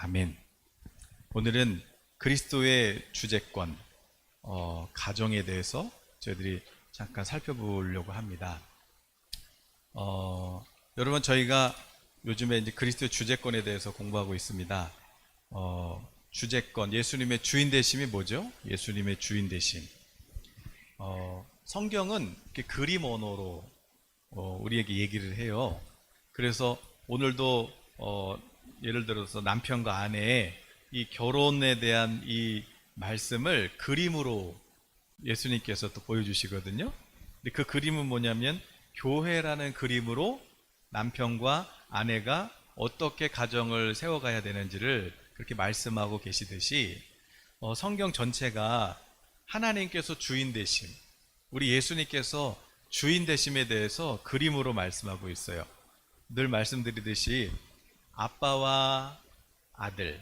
아멘. 오늘은 그리스도의 주재권, 가정에 대해서 저희들이 잠깐 살펴보려고 합니다. 여러분, 저희가 요즘에 이제 그리스도의 주재권에 대해서 공부하고 있습니다. 주재권, 예수님의 주인 되심이 뭐죠? 예수님의 주인 되심. 성경은 이렇게 그림 언어로 우리에게 얘기를 해요. 그래서 오늘도 예를 들어서 남편과 아내의 이 결혼에 대한 이 말씀을 그림으로 예수님께서 또 보여주시거든요. 근데 그 그림은 뭐냐면 교회라는 그림으로 남편과 아내가 어떻게 가정을 세워가야 되는지를 그렇게 말씀하고 계시듯이 성경 전체가 하나님께서 주인 되심, 우리 예수님께서 주인 되심에 대해서 그림으로 말씀하고 있어요. 늘 말씀드리듯이 아빠와 아들,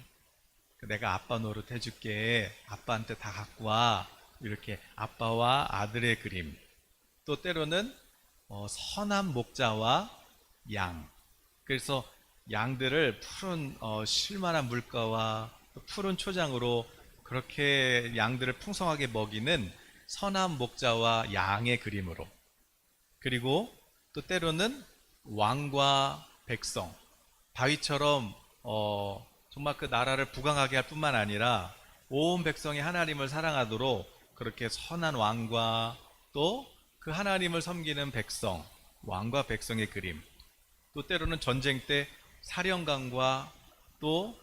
내가 아빠 노릇 해줄게, 아빠한테 다 갖고 와, 이렇게 아빠와 아들의 그림. 또 때로는 선한 목자와 양, 그래서 양들을 푸른 쉴만한 물가와 푸른 초장으로 그렇게 양들을 풍성하게 먹이는 선한 목자와 양의 그림으로, 그리고 또 때로는 왕과 백성, 다윗처럼 정말 그 나라를 부강하게 할 뿐만 아니라 온 백성이 하나님을 사랑하도록 그렇게 선한 왕과 또 그 하나님을 섬기는 백성, 왕과 백성의 그림, 또 때로는 전쟁 때 사령관과 또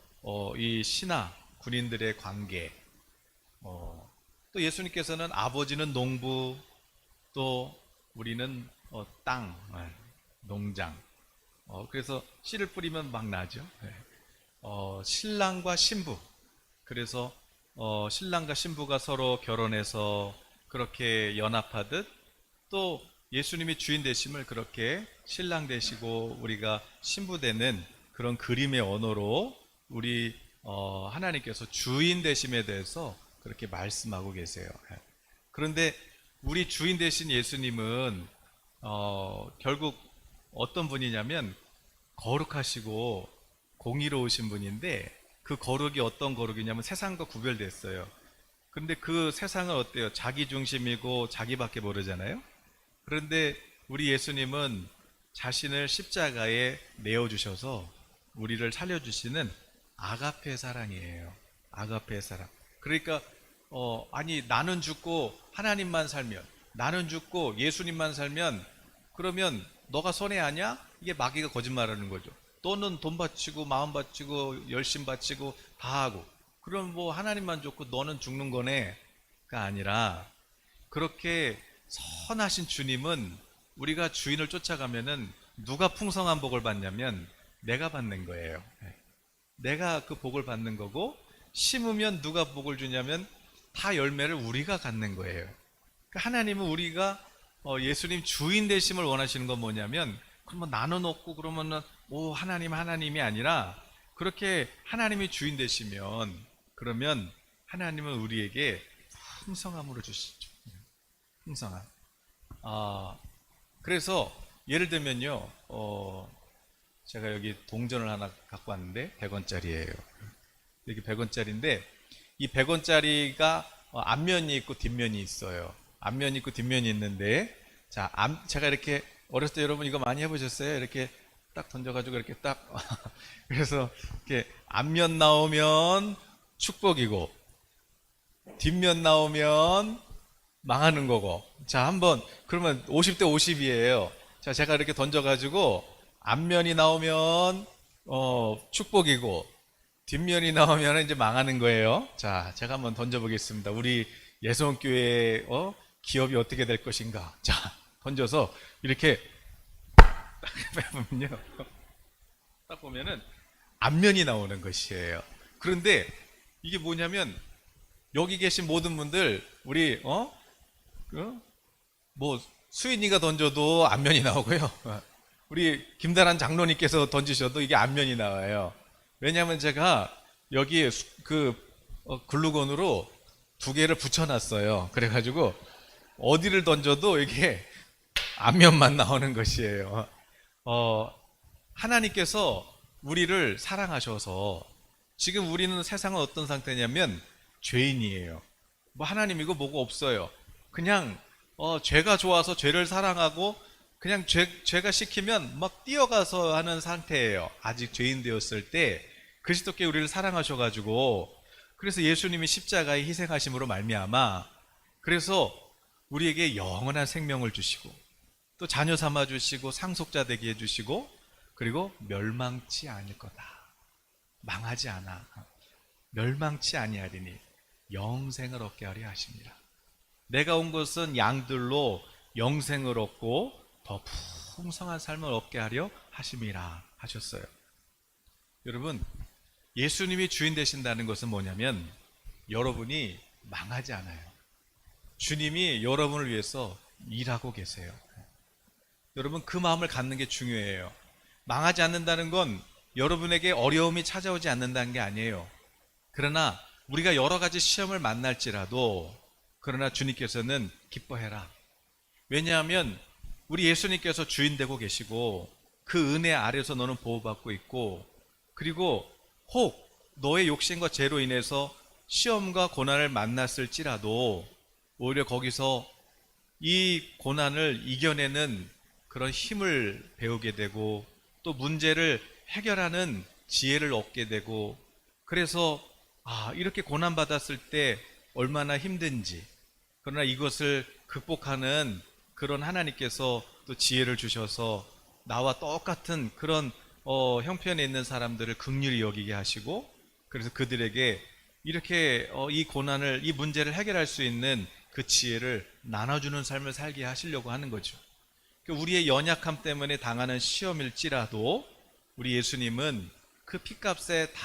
이 신하 군인들의 관계, 또 예수님께서는 아버지는 농부, 또 우리는 땅, 농장, 그래서 씨를 뿌리면 막 나죠. 신랑과 신부, 그래서 신랑과 신부가 서로 결혼해서 그렇게 연합하듯, 또 예수님이 주인 되심을 그렇게 신랑 되시고 우리가 신부 되는 그런 그림의 언어로 우리 하나님께서 주인 되심에 대해서 그렇게 말씀하고 계세요. 그런데 우리 주인 되신 예수님은 결국 어떤 분이냐면 거룩하시고 공의로우신 분인데, 그 거룩이 어떤 거룩이냐면 세상과 구별됐어요. 근데 그 세상은 어때요? 자기 중심이고 자기밖에 모르잖아요. 그런데 우리 예수님은 자신을 십자가에 내어주셔서 우리를 살려주시는 아가페 사랑이에요. 아가페 사랑. 그러니까 아니, 나는 죽고 하나님만 살면, 나는 죽고 예수님만 살면 그러면 너가 손해하냐? 이게 마귀가 거짓말하는 거죠. 너는 돈 바치고 마음 바치고 열심 바치고 다 하고 그럼 뭐 하나님만 좋고 너는 죽는 거네가 아니라, 그렇게 선하신 주님은 우리가 주인을 쫓아가면은 누가 풍성한 복을 받냐면 내가 받는 거예요. 내가 그 복을 받는 거고, 심으면 누가 복을 주냐면 다 열매를 우리가 갖는 거예요. 그러니까 하나님은 우리가 예수님 주인 되심을 원하시는 건 뭐냐면, 그러면 나눠놓고 그러면은 하나님이 아니라, 그렇게 하나님이 주인 되시면 그러면 하나님은 우리에게 풍성함으로 주시죠. 풍성함. 그래서 예를 들면요, 제가 여기 동전을 하나 갖고 왔는데 100원짜리예요. 여기 100원짜리인데 이 100원짜리가 앞면이 있고 뒷면이 있어요. 앞면이 있고 뒷면이 있는데, 자, 제가 이렇게 어렸을 때 여러분 이거 많이 해보셨어요? 이렇게 딱 던져가지고 이렇게 딱 그래서 이렇게 앞면 나오면 축복이고 뒷면 나오면 망하는 거고. 자, 한번 그러면 50대 50이에요. 자, 제가 이렇게 던져가지고 앞면이 나오면 축복이고 뒷면이 나오면 이제 망하는 거예요. 자, 제가 한번 던져보겠습니다. 우리 예수원교회 기업이 어떻게 될 것인가. 자, 던져서 이렇게 딱 보면은 앞면이 나오는 것이에요. 그런데 이게 뭐냐면, 여기 계신 모든 분들 우리 뭐 수인이가 던져도 앞면이 나오고요. 우리 김다란 장로님께서 던지셔도 이게 앞면이 나와요. 왜냐하면 제가 여기에 글루건으로 2개를 붙여놨어요. 그래가지고 어디를 던져도 이게 앞면만 나오는 것이에요. 하나님께서 우리를 사랑하셔서 지금 우리는 세상은 어떤 상태냐면 죄인이에요. 뭐 하나님이고 뭐고 없어요. 그냥 죄가 좋아서 죄를 사랑하고 그냥 죄가 시키면 막 뛰어가서 하는 상태예요. 아직 죄인 되었을 때 그리스도께 우리를 사랑하셔가지고, 그래서 예수님이 십자가에 희생하심으로 말미암아 그래서 우리에게 영원한 생명을 주시고 또 자녀 삼아 주시고 상속자 되게 해주시고, 그리고 멸망치 않을 거다. 망하지 않아. 멸망치 아니하리니 영생을 얻게 하려 하십니다. 내가 온 것은 양들로 영생을 얻고 더 풍성한 삶을 얻게 하려 하심이라 하셨어요. 여러분, 예수님이 주인 되신다는 것은 뭐냐면 여러분이 망하지 않아요. 주님이 여러분을 위해서 일하고 계세요. 여러분, 그 마음을 갖는 게 중요해요. 망하지 않는다는 건 여러분에게 어려움이 찾아오지 않는다는 게 아니에요. 그러나 우리가 여러 가지 시험을 만날지라도 그러나 주님께서는 기뻐해라. 왜냐하면 우리 예수님께서 주인 되고 계시고 그 은혜 아래서 너는 보호받고 있고, 그리고 혹 너의 욕심과 죄로 인해서 시험과 고난을 만났을지라도 오히려 거기서 이 고난을 이겨내는 그런 힘을 배우게 되고 또 문제를 해결하는 지혜를 얻게 되고, 그래서 이렇게 고난받았을 때 얼마나 힘든지, 그러나 이것을 극복하는 그런 하나님께서 또 지혜를 주셔서 나와 똑같은 그런 형편에 있는 사람들을 긍휼히 여기게 하시고, 그래서 그들에게 이렇게 이 고난을, 이 문제를 해결할 수 있는 그 지혜를 나눠주는 삶을 살게 하시려고 하는 거죠. 우리의 연약함 때문에 당하는 시험일지라도 우리 예수님은 그 핏값에 다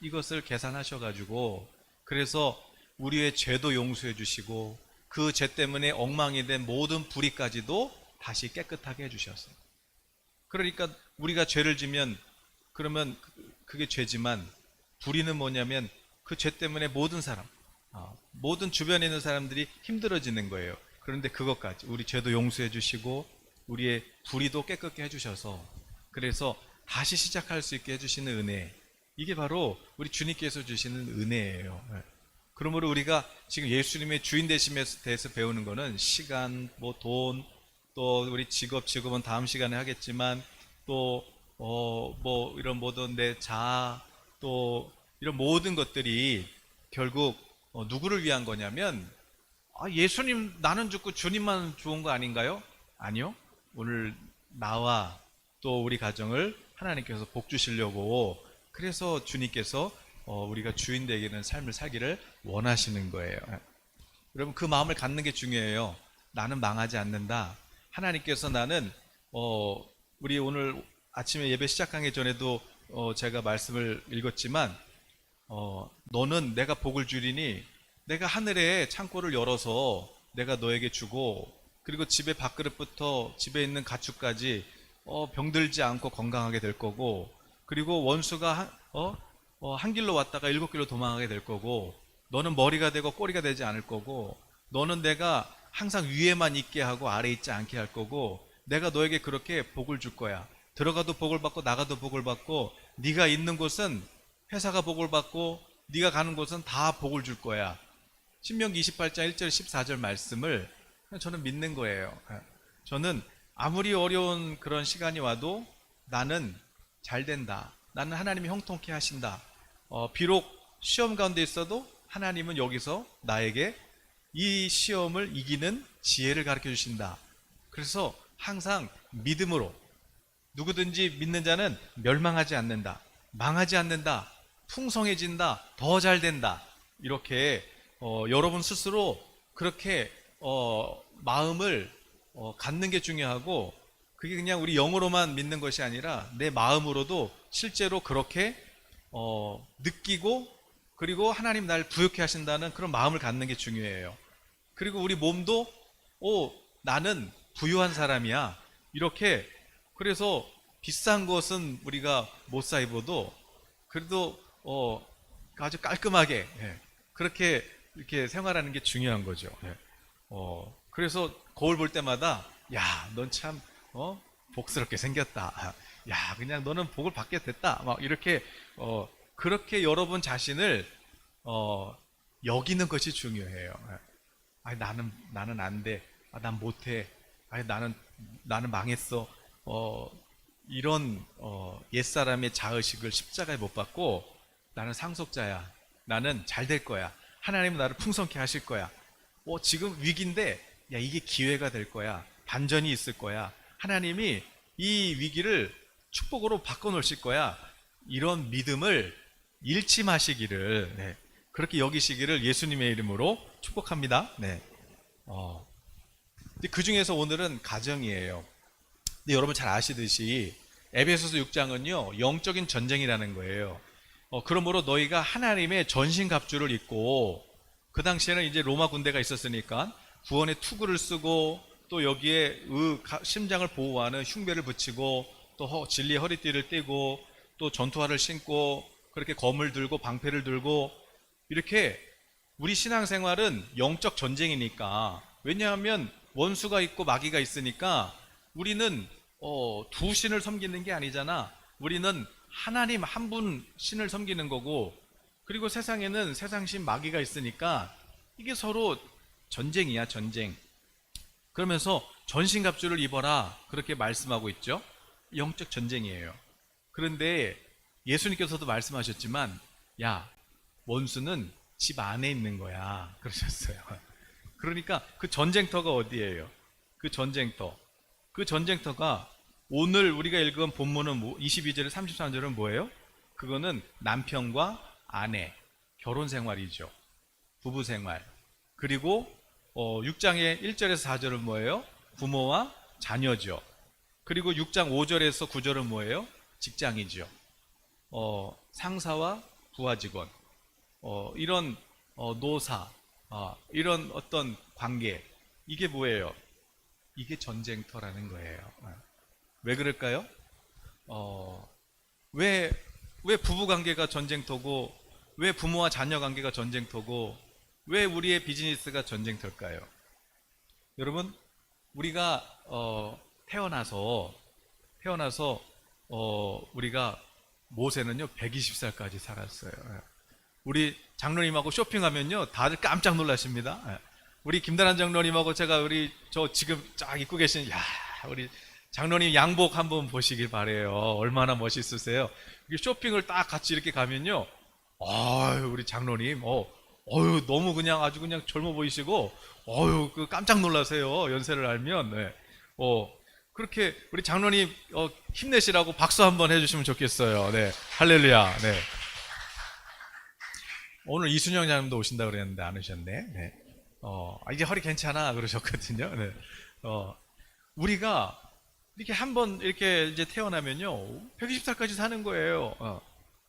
이것을 계산하셔가지고, 그래서 우리의 죄도 용서해 주시고 그 죄 때문에 엉망이 된 모든 불의까지도 다시 깨끗하게 해주셨어요. 그러니까 우리가 죄를 지면 그러면 그게 죄지만, 불의는 뭐냐면 그 죄 때문에 모든 사람, 모든 주변에 있는 사람들이 힘들어지는 거예요. 그런데 그것까지 우리 죄도 용서해 주시고 우리의 불의도 깨끗게 해주셔서 그래서 다시 시작할 수 있게 해주시는 은혜, 이게 바로 우리 주님께서 주시는 은혜예요. 그러므로 우리가 지금 예수님의 주인 되심에 대해서 배우는 거는 시간, 뭐 돈, 또 우리 직업은 다음 시간에 하겠지만, 또 뭐 이런 모든 내 자아, 또 이런 모든 것들이 결국 누구를 위한 거냐면 예수님 나는 죽고 주님만 좋은 거 아닌가요? 아니요. 오늘 나와 또 우리 가정을 하나님께서 복 주시려고, 그래서 주님께서 우리가 주인 되기는 삶을 살기를 원하시는 거예요. 여러분, 그 마음을 갖는 게 중요해요. 나는 망하지 않는다. 하나님께서 나는 우리 오늘 아침에 예배 시작하기 전에도 제가 말씀을 읽었지만 너는 내가 복을 주리니 내가 하늘에 창고를 열어서 내가 너에게 주고, 그리고 집의 밥그릇부터 집에 있는 가축까지 병들지 않고 건강하게 될 거고, 그리고 원수가 한 길로 왔다가 7길로 도망가게 될 거고, 너는 머리가 되고 꼬리가 되지 않을 거고, 너는 내가 항상 위에만 있게 하고 아래 있지 않게 할 거고, 내가 너에게 그렇게 복을 줄 거야. 들어가도 복을 받고 나가도 복을 받고, 네가 있는 곳은 회사가 복을 받고 네가 가는 곳은 다 복을 줄 거야. 신명기 28장 1절 14절 말씀을 저는 믿는 거예요. 저는 아무리 어려운 그런 시간이 와도 나는 잘 된다. 나는 하나님이 형통케 하신다. 비록 시험 가운데 있어도 하나님은 여기서 나에게 이 시험을 이기는 지혜를 가르쳐 주신다. 그래서 항상 믿음으로, 누구든지 믿는 자는 멸망하지 않는다, 망하지 않는다, 풍성해진다, 더 잘 된다. 이렇게 여러분 스스로 그렇게 마음을 갖는 게 중요하고, 그게 그냥 우리 영어로만 믿는 것이 아니라 내 마음으로도 실제로 그렇게 느끼고, 그리고 하나님 날 부욕해 하신다는 그런 마음을 갖는 게 중요해요. 그리고 우리 몸도 나는 부유한 사람이야, 이렇게, 그래서 비싼 것은 우리가 못 사 입어도 그래도 아주 깔끔하게 그렇게 이렇게 생활하는 게 중요한 거죠. 그래서 거울 볼 때마다 야, 넌 참 복스럽게 생겼다. 야, 그냥 너는 복을 받게 됐다. 막 이렇게 그렇게 여러분 자신을 여기는 것이 중요해요. 아, 나는 안 돼. 아, 난 못해. 아, 나는 망했어. 이런 옛사람의 자의식을 십자가에 못 박고 나는 상속자야. 나는 잘 될 거야. 하나님은 나를 풍성케 하실 거야. 지금 위기인데 야, 이게 기회가 될 거야. 반전이 있을 거야. 하나님이 이 위기를 축복으로 바꿔 놓으실 거야. 이런 믿음을 잃지 마시기를, 네, 그렇게 여기시기를 예수님의 이름으로 축복합니다. 네. 그 중에서 오늘은 가정이에요. 근데 여러분 잘 아시듯이 에베소서 6장은요 영적인 전쟁이라는 거예요. 그러므로 너희가 하나님의 전신갑주를 입고, 그 당시에는 이제 로마 군대가 있었으니까 구원의 투구를 쓰고, 또 여기에 심장을 보호하는 흉배를 붙이고, 또 진리의 허리띠를 떼고, 또 전투화를 신고, 그렇게 검을 들고 방패를 들고, 이렇게 우리 신앙생활은 영적 전쟁이니까, 왜냐하면 원수가 있고 마귀가 있으니까 우리는 두 신을 섬기는 게 아니잖아. 우리는 하나님 한 분 신을 섬기는 거고, 그리고 세상에는 세상신 마귀가 있으니까 이게 서로 전쟁이야, 전쟁. 그러면서 전신갑주를 입어라, 그렇게 말씀하고 있죠. 영적 전쟁이에요. 그런데 예수님께서도 말씀하셨지만, 야, 원수는 집 안에 있는 거야, 그러셨어요. 그러니까 그 전쟁터가 어디예요? 그 전쟁터가 오늘 우리가 읽은 본문은 22절 33절은 뭐예요? 그거는 남편과 아내, 결혼 생활이죠. 부부 생활. 그리고 6장의 1절에서 4절은 뭐예요? 부모와 자녀죠. 그리고 6장 5절에서 9절은 뭐예요? 직장이죠. 상사와 부하 직원, 이런 노사, 이런 어떤 관계, 이게 뭐예요? 이게 전쟁터라는 거예요. 왜 그럴까요? 왜 부부 관계가 전쟁터고, 왜 부모와 자녀 관계가 전쟁터고, 왜 우리의 비즈니스가 전쟁터일까요? 여러분, 우리가 태어나서 우리가 모세는요 120살까지 살았어요. 우리 장로님하고 쇼핑하면요 다들 깜짝 놀라십니다. 우리 김다란 장로님하고 제가 저 지금 쫙 입고 계신, 우리 장로님 양복 한번 보시길 바래요. 얼마나 멋있으세요. 쇼핑을 딱 같이 이렇게 가면요, 우리 장로님, 너무 그냥 아주 그냥 젊어 보이시고, 깜짝 놀라세요. 연세를 알면. 네. 그렇게 우리 장로님 힘내시라고 박수 한번 해주시면 좋겠어요. 네, 할렐루야. 네. 오늘 이순영 장님도 오신다 그랬는데 안 오셨네. 네. 이제 허리 괜찮아 그러셨거든요. 네. 우리가 이렇게 한번 이렇게 이제 태어나면요 120살까지 사는 거예요.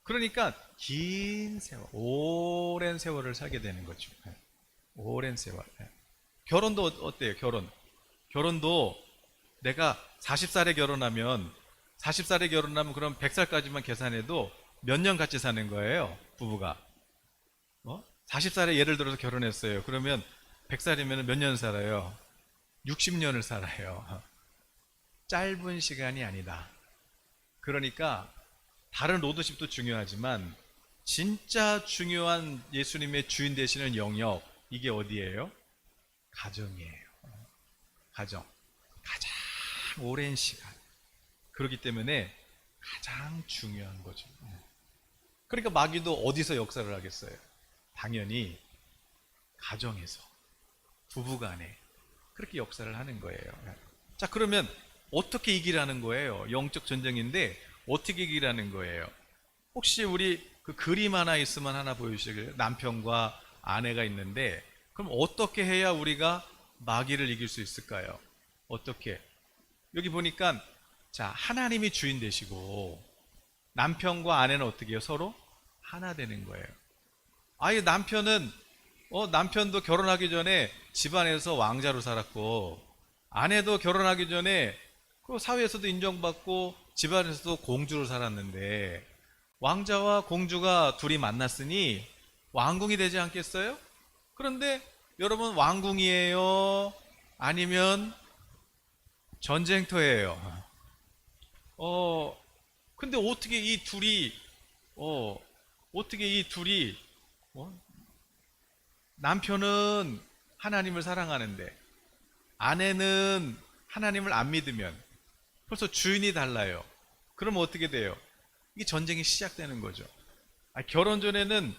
그러니까 긴 세월, 오랜 세월을 살게 되는 거죠. 오랜 세월. 결혼도 어때요? 결혼도 내가 40살에 결혼하면 그럼 100살까지만 계산해도 몇 년 같이 사는 거예요, 부부가. 40살에 예를 들어서 결혼했어요. 그러면 100살이면 몇 년 살아요? 60년을 살아요. 짧은 시간이 아니다. 그러니까 다른 로드십도 중요하지만 진짜 중요한 예수님의 주인 되시는 영역, 이게 어디예요? 가정이에요. 가정. 가장 오랜 시간. 그렇기 때문에 가장 중요한 거죠. 그러니까 마귀도 어디서 역사를 하겠어요? 당연히 가정에서, 부부간에 그렇게 역사를 하는 거예요. 자, 그러면 어떻게 이기라는 거예요? 영적 전쟁인데 어떻게 이기라는 거예요? 혹시 우리 그 그림 하나 있으면 하나 보여주시길. 남편과 아내가 있는데, 그럼 어떻게 해야 우리가 마귀를 이길 수 있을까요? 어떻게? 여기 보니까, 자, 하나님이 주인 되시고 남편과 아내는 어떻게 해요? 서로 하나 되는 거예요. 아예 남편도 결혼하기 전에 집안에서 왕자로 살았고, 아내도 결혼하기 전에 그 사회에서도 인정받고 집안에서도 공주로 살았는데, 왕자와 공주가 둘이 만났으니 왕궁이 되지 않겠어요? 그런데 여러분, 왕궁이에요? 아니면 전쟁터예요? 근데 어떻게 이 둘이 어떻게 이 둘이 어? 남편은 하나님을 사랑하는데 아내는 하나님을 안 믿으면 벌써 주인이 달라요. 그러면 어떻게 돼요? 이게 전쟁이 시작되는 거죠. 결혼 전에는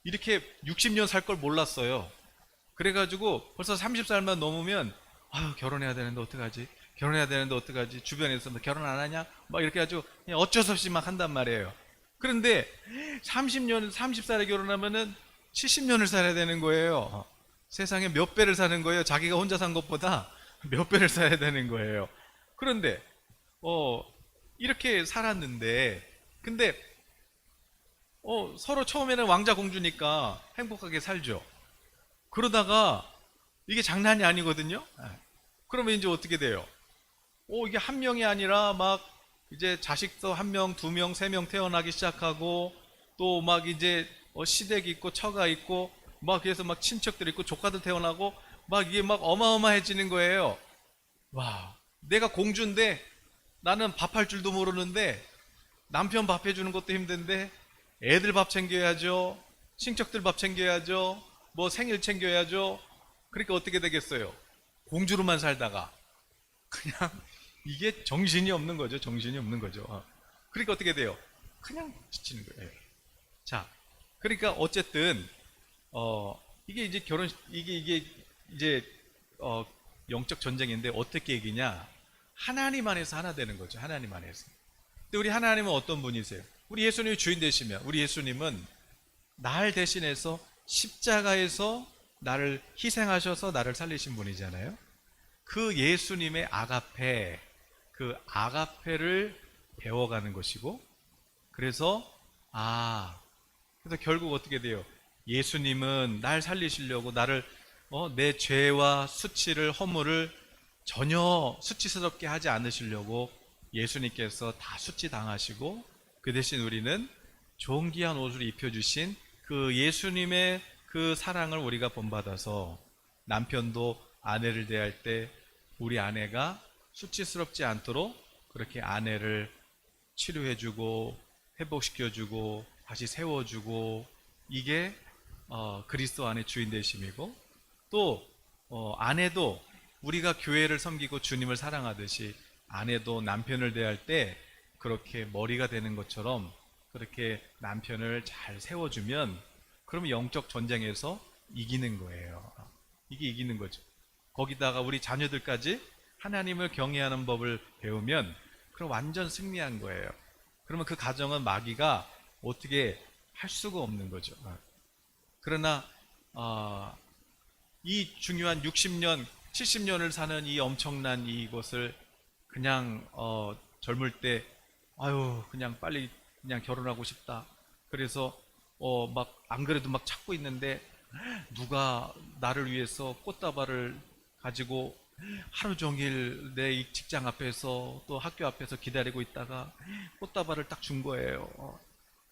이렇게 60년 살 걸 몰랐어요. 그래가지고 벌써 30살만 넘으면 아유 결혼해야 되는데 어떡하지? 결혼해야 되는데 어떡하지? 주변에서 뭐 결혼 안 하냐? 막 이렇게 해가지고 그냥 어쩔 수 없이 막 한단 말이에요. 그런데 30년, 30살에 결혼하면은 70년을 살아야 되는 거예요. 세상에 몇 배를 사는 거예요. 자기가 혼자 산 것보다 몇 배를 살아야 되는 거예요. 그런데 어 이렇게 살았는데 근데 서로 처음에는 왕자 공주니까 행복하게 살죠. 그러다가 이게 장난이 아니거든요. 그러면 이제 어떻게 돼요? 이게 한 명이 아니라 막 이제 자식도 한 명, 두 명, 세 명 태어나기 시작하고 또 막 이제 시댁 있고 처가 있고 막 그래서 막 친척들 있고 조카들 태어나고 막 이게 막 어마어마해지는 거예요. 와, 내가 공주인데 나는 밥할 줄도 모르는데 남편 밥 해주는 것도 힘든데 애들 밥 챙겨야죠. 친척들 밥 챙겨야죠. 뭐 생일 챙겨야죠. 그러니까 어떻게 되겠어요? 공주로만 살다가 그냥 이게 정신이 없는 거죠. 정신이 없는 거죠. 그러니까 어떻게 돼요? 그냥 지치는 거예요. 자, 그러니까 어쨌든 이게 이제 이게 이제 어, 영적 전쟁인데 어떻게 이기냐? 하나님 안에서 하나 되는 거죠. 하나님 안에서. 근데 우리 하나님은 어떤 분이세요? 우리 예수님이 주인 되시면 우리 예수님은 날 대신해서 십자가에서 나를 희생하셔서 나를 살리신 분이잖아요. 그 예수님의 아가페, 그 아가페를 배워가는 것이고, 그래서 그래서 결국 어떻게 돼요? 예수님은 날 살리시려고 나를 내 죄와 수치를 허물을 전혀 수치스럽게 하지 않으시려고 예수님께서 다 수치 당하시고 그 대신 우리는 존귀한 옷을 입혀주신 그 예수님의 그 사랑을 우리가 본받아서 남편도 아내를 대할 때 우리 아내가 수치스럽지 않도록 그렇게 아내를 치료해주고 회복시켜주고 다시 세워주고 이게 그리스도 안의 주인 되심이고 또 아내도 우리가 교회를 섬기고 주님을 사랑하듯이 아내도 남편을 대할 때 그렇게 머리가 되는 것처럼 그렇게 남편을 잘 세워주면 그러면 영적 전쟁에서 이기는 거예요. 이게 이기는 거죠. 거기다가 우리 자녀들까지 하나님을 경외하는 법을 배우면 그럼 완전 승리한 거예요. 그러면 그 가정은 마귀가 어떻게 할 수가 없는 거죠. 그러나 이 중요한 60년, 70년을 사는 이 엄청난 이것을 그냥 젊을 때 아유 그냥 빨리 그냥 결혼하고 싶다. 그래서 막 안 그래도 막 찾고 있는데 누가 나를 위해서 꽃다발을 가지고 하루 종일 내 직장 앞에서 또 학교 앞에서 기다리고 있다가 꽃다발을 딱 준 거예요.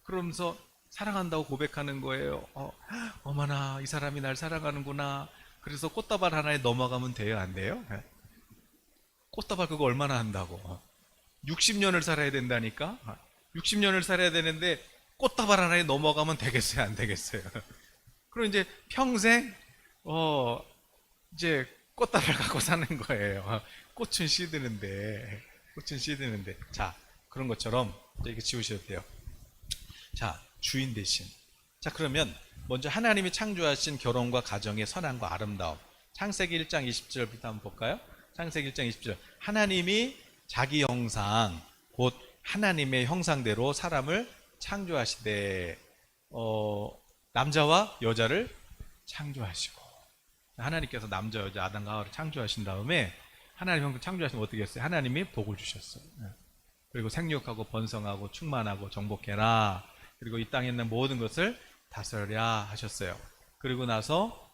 그러면서 사랑한다고 고백하는 거예요. 어머나 이 사람이 날 사랑하는구나. 그래서 꽃다발 하나에 넘어가면 돼요, 안 돼요? 꽃다발 그거 얼마나 한다고? 60년을 살아야 된다니까? 60년을 살아야 되는데 꽃다발 하나에 넘어가면 되겠어요, 안 되겠어요? 그럼 이제 평생 이제 꽃다발 갖고 사는 거예요. 꽃은 시드는데. 자, 그런 것처럼 이렇게 지우셔도 돼요. 자, 주인 대신. 자, 그러면 먼저 하나님이 창조하신 결혼과 가정의 선함과 아름다움. 창세기 1장 20절부터 한번 볼까요? 창세기 1장 20절. 하나님이 자기 형상, 곧 하나님의 형상대로 사람을 창조하시되, 남자와 여자를 창조하시고. 하나님께서 남자, 여자, 아담과 하와를 창조하신 다음에 하나님 형상 창조하시면 어떻게 했어요? 하나님이 복을 주셨어요. 그리고 생육하고 번성하고 충만하고 정복해라. 그리고 이 땅에 있는 모든 것을 다스려야 하셨어요. 그리고 나서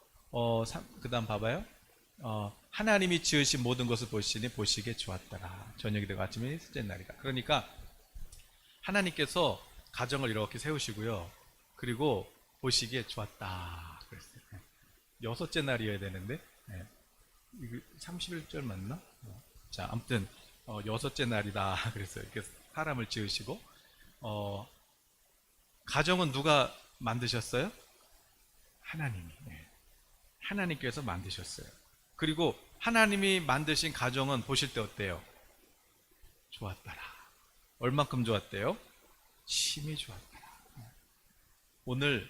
그 다음 봐봐요. 하나님이 지으신 모든 것을 보시니 보시기에 좋았더라. 저녁이 되고 아침이 셋째 날이다. 그러니까 하나님께서 가정을 이렇게 세우시고요. 그리고 보시기에 좋았다. 그랬어요. 여섯째 날이어야 되는데 이거 31절 맞나? 자, 아무튼 여섯째 날이다. 그래서 이렇게 사람을 지으시고 가정은 누가 만드셨어요? 하나님이. 하나님께서 만드셨어요. 그리고 하나님이 만드신 가정은 보실 때 어때요? 좋았더라. 얼만큼 좋았대요? 심히 좋았더라. 오늘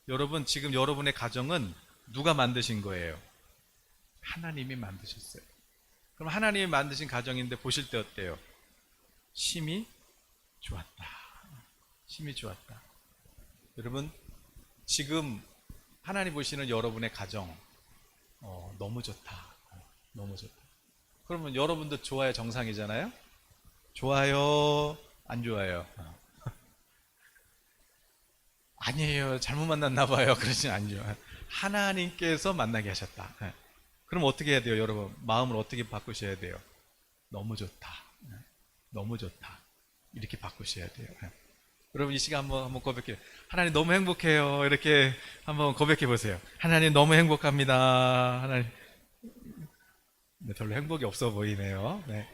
여러분, 지금 여러분의 가정은 누가 만드신 거예요? 하나님이 만드셨어요. 그럼 하나님이 만드신 가정인데 보실 때 어때요? 심히 좋았다. 심히 좋았다. 여러분, 지금 하나님 보시는 여러분의 가정, 너무 좋다. 너무 좋다. 그러면 여러분도 좋아요, 정상이잖아요? 좋아요, 안 좋아요? 아니에요, 잘못 만났나 봐요. 그러진 않죠. 하나님께서 만나게 하셨다. 그럼 어떻게 해야 돼요, 여러분? 마음을 어떻게 바꾸셔야 돼요? 너무 좋다. 너무 좋다. 이렇게 바꾸셔야 돼요. 여러분, 이 시간 한번 고백해요. 하나님 너무 행복해요. 이렇게 한번 고백해 보세요. 하나님 너무 행복합니다. 하나님. 네, 별로 행복이 없어 보이네요. 네.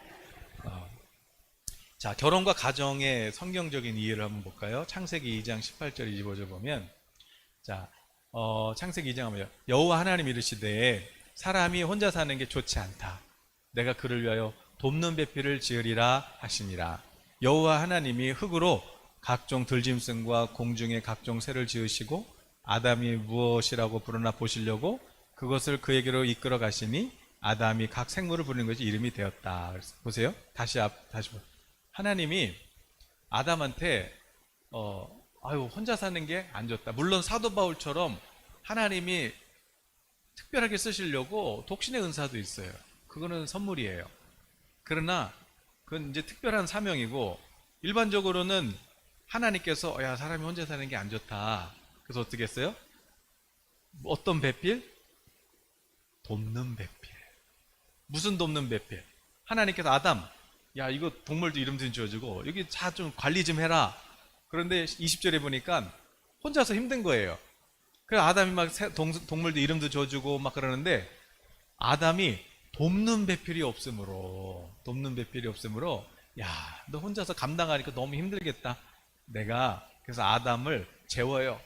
자, 결혼과 가정의 성경적인 이해를 한번 볼까요? 창세기 2장 18절 25절 보면, 자, 창세기 2장 하면요. 여호와 하나님 이르시되 사람이 혼자 사는 게 좋지 않다. 내가 그를 위하여 돕는 배필을 지으리라 하시니라. 여호와 하나님이 흙으로 각종 들짐승과 공중의 각종 새를 지으시고 아담이 무엇이라고 부르나 보시려고 그것을 그에게로 이끌어 가시니 아담이 각 생물을 부르는 것이 이름이 되었다. 보세요. 다시 보세요. 하나님이 아담한테 혼자 사는 게 안 좋다. 물론 사도 바울처럼 하나님이 특별하게 쓰시려고 독신의 은사도 있어요. 그거는 선물이에요. 그러나 그건 이제 특별한 사명이고, 일반적으로는 하나님께서 야, 사람이 혼자 사는 게 안 좋다. 그래서 어떻게 했어요? 어떤 배필? 돕는 배필. 무슨 돕는 배필? 하나님께서 아담, 야, 이거 동물도 이름 좀 지어주고 여기 자 좀 관리 좀 해라. 그런데 20절에 보니까 혼자서 힘든 거예요. 그래서 아담이 막 동물도 이름도 지어주고 막 그러는데, 아담이 돕는 배필이 없으므로, 야, 너 혼자서 감당하니까 너무 힘들겠다. 그래서 아담을 재워요.